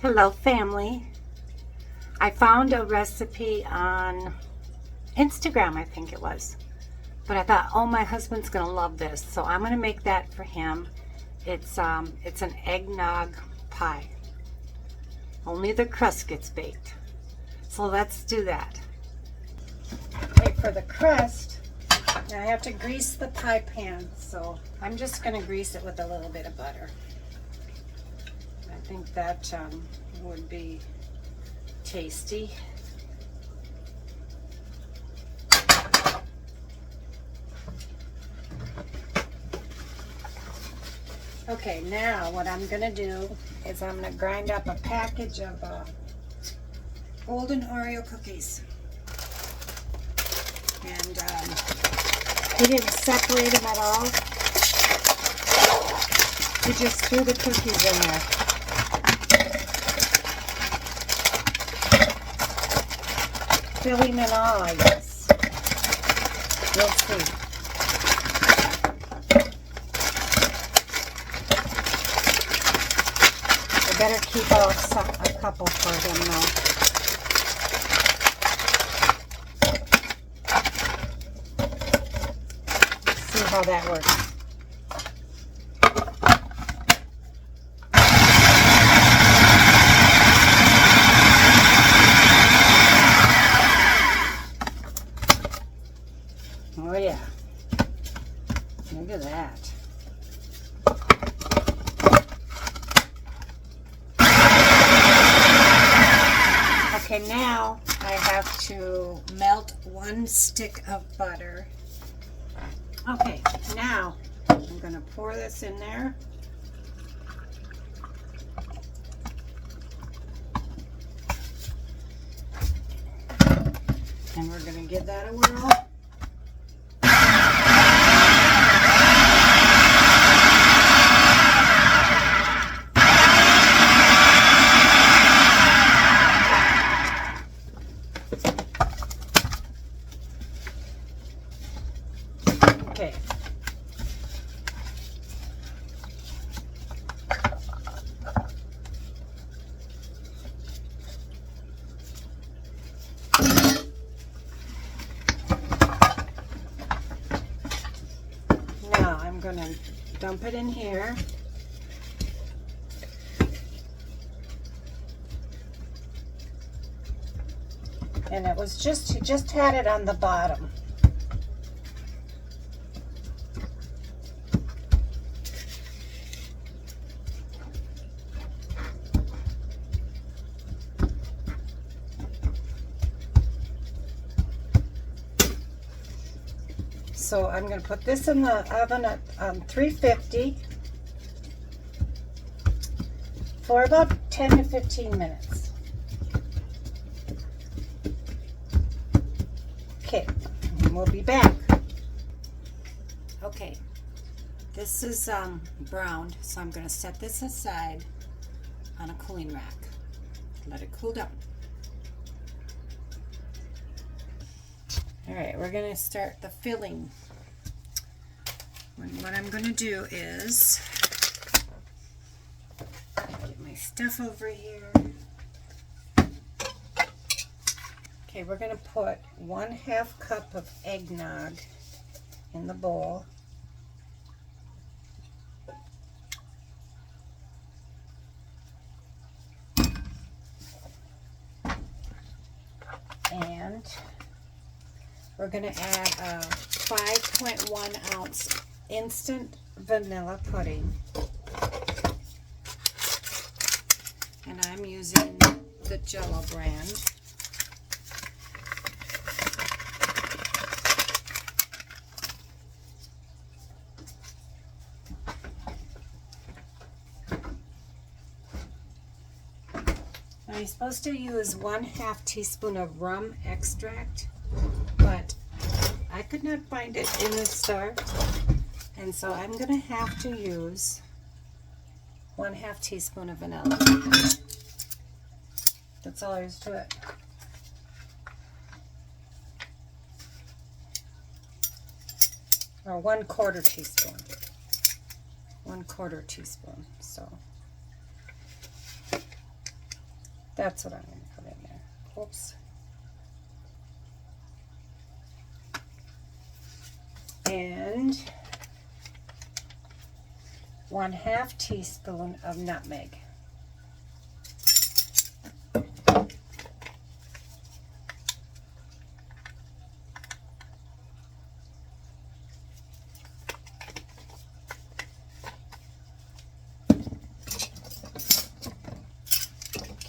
Hello family. I found a recipe on Instagram, I think it was. But I thought, oh, my husband's gonna love this, so I'm gonna make that for him. It's an Egg Nog pie. Only the crust gets baked. So let's do that. Okay, for the crust, now I have to grease the pie pan, so I'm just gonna grease it with a little bit of butter. I think that would be tasty. Okay, now what I'm gonna do is I'm gonna grind up a package of golden Oreo cookies. And he didn't separate them at all. He just threw the cookies in there. Filling and all, I guess. We'll see. I better keep a couple for him now. See how that works. Oh yeah, look at that. Okay, now I have to melt 1 stick of butter. Okay, now I'm going to pour this in there. And we're going to give that a whirl. Okay. Now I'm going to dump it in here. And it was he just had it on the bottom. So I'm going to put this in the oven at 350 for about 10 to 15 minutes. Okay, and we'll be back. Okay, this is browned, so I'm going to set this aside on a cooling rack. Let it cool down. All right, we're going to start the filling. What I'm going to do is get my stuff over here. Okay, we're going to put 1/2 cup of eggnog in the bowl. And we're going to add a 5.1 ounce instant vanilla pudding. And I'm using the Jello brand. Now you're supposed to use 1/2 teaspoon of rum extract, but I could not find it in the store, and so I'm going to have to use 1/2 teaspoon of vanilla. That's all there is to it. Or 1/4 teaspoon. 1/4 teaspoon. So That's what I'm going to put in there. Oops. And 1/2 teaspoon of nutmeg.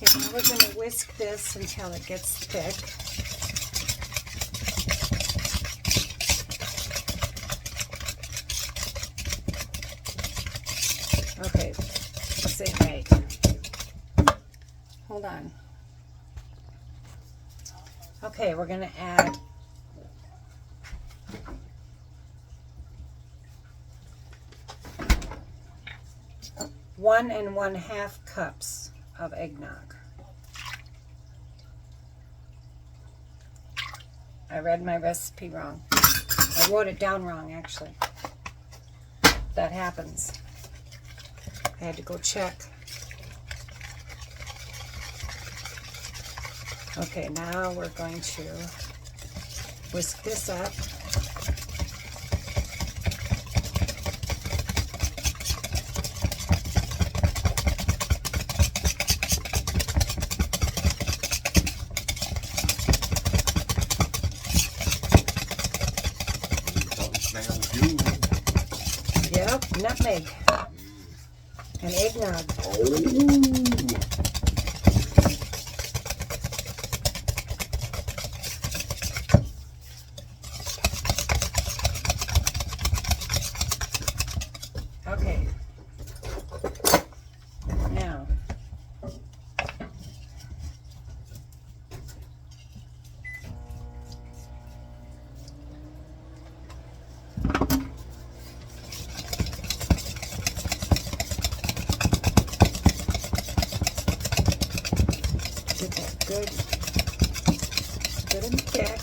Okay, now we're going to whisk this until it gets thick. Okay, wait. Hold on. Okay, we're going to add 1 1/2 cups of eggnog. I read my recipe wrong. I wrote it down wrong, actually. That happens. I had to go check. Okay, now we're going to whisk this up. Yep, nutmeg and eggnog. Okay. Now, get that good and thick.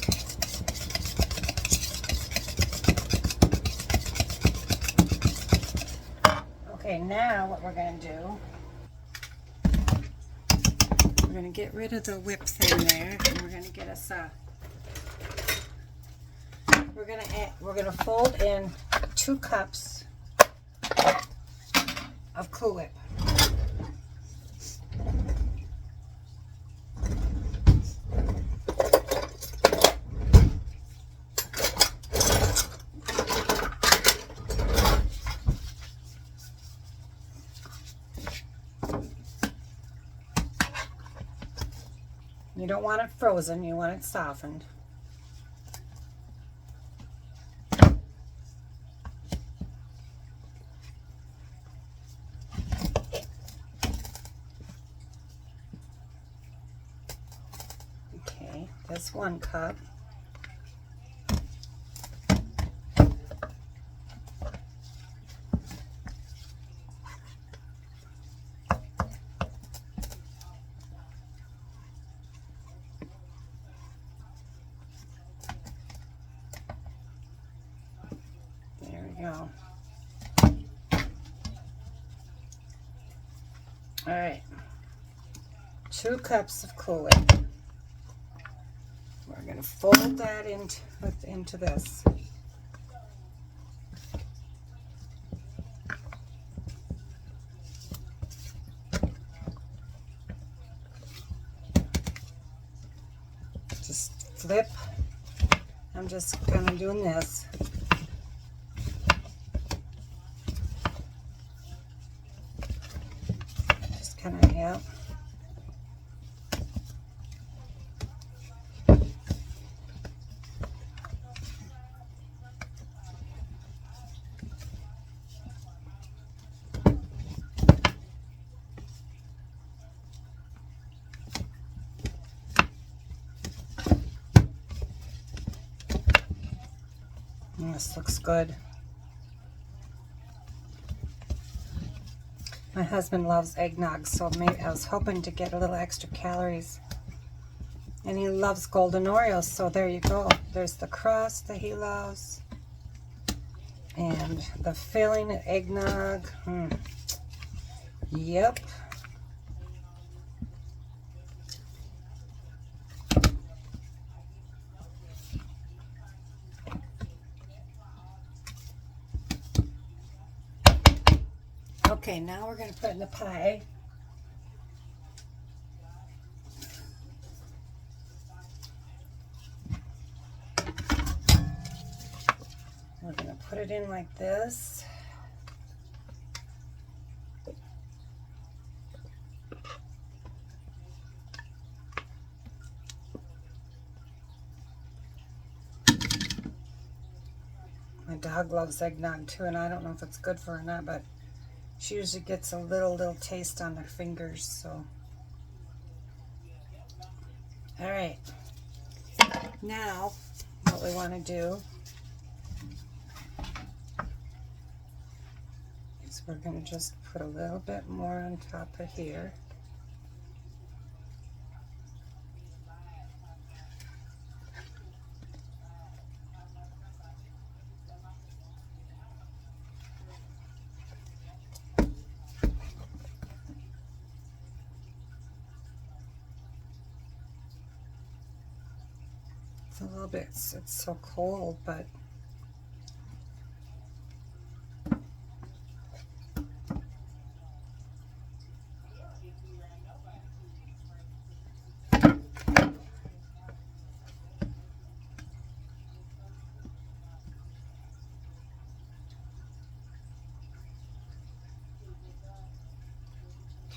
Okay, now what we're going to do, we're going to get rid of the whip thing there, and we're going to get us a, we're going to fold in 2 cups of Cool Whip. You don't want it frozen, you want it softened. Okay, that's 1 cup. Go. All right, 2 cups of Cool Whip. We're going to fold that into this. Just flip. I'm just kind of doing this. Yep. This looks good. My husband loves eggnog, so maybe I was hoping to get a little extra calories. And he loves golden Oreos, so there you go. There's the crust that he loves. And the filling of eggnog. Yep. Okay, now we're going to put in the pie. We're going to put it in like this. My dog loves eggnog too, and I don't know if it's good for her or not, but she usually gets a little taste on their fingers, so. All right. Now, what we want to do is we're going to just put a little bit more on top of here. It's a little bit, it's so cold, but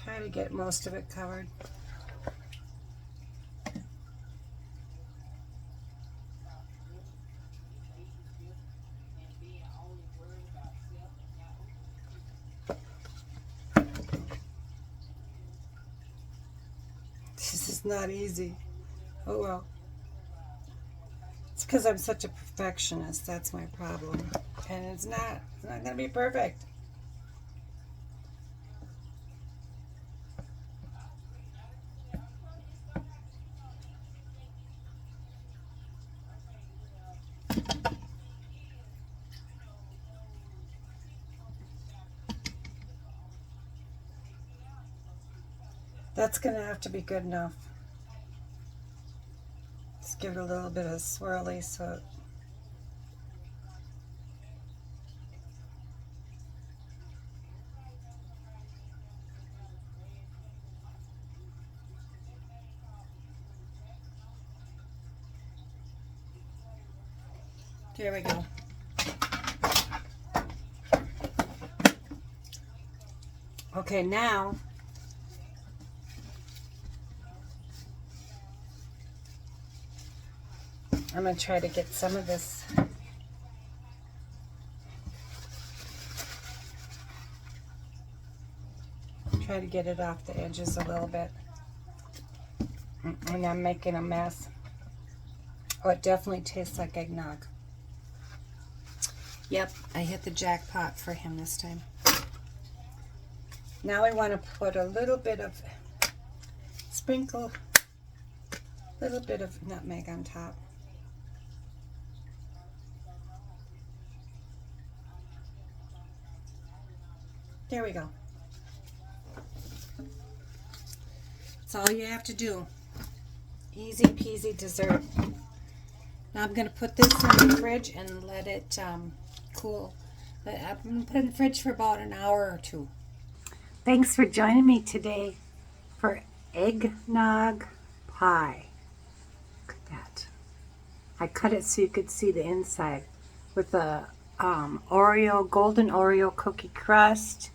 try to get most of it covered. This is not easy. Oh well. It's because I'm such a perfectionist. That's my problem. And it's not going to be perfect. That's going to have to be good enough. Just give it a little bit of swirly so it, there we go. Okay, now I'm going to try to get some of this try to get it off the edges a little bit. And I'm making a mess. Oh, it definitely tastes like eggnog. Yep, I hit the jackpot for him this time. Now I want to put a little bit of, sprinkle a little bit of nutmeg on top. There we go. That's all you have to do. Easy peasy dessert. Now I'm going to put this in the fridge and let it cool. I'm going to put it in the fridge for about an hour or two. Thanks for joining me today for Egg Nog Pie. Look at that. I cut it so you could see the inside with the Oreo, golden Oreo cookie crust,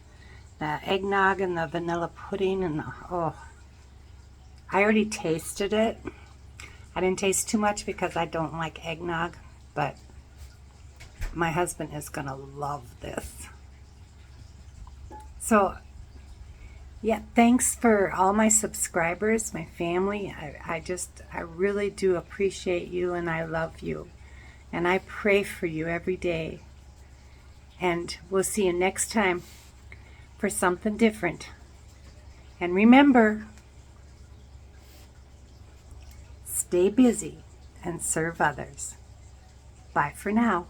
the eggnog and the vanilla pudding, and the, oh, I already tasted it. I didn't taste too much because I don't like eggnog, but my husband is gonna love this. So yeah, thanks for all my subscribers, my family. I really do appreciate you, and I love you, and I pray for you every day. And we'll see you next time for something different. And remember, stay busy and serve others. Bye for now.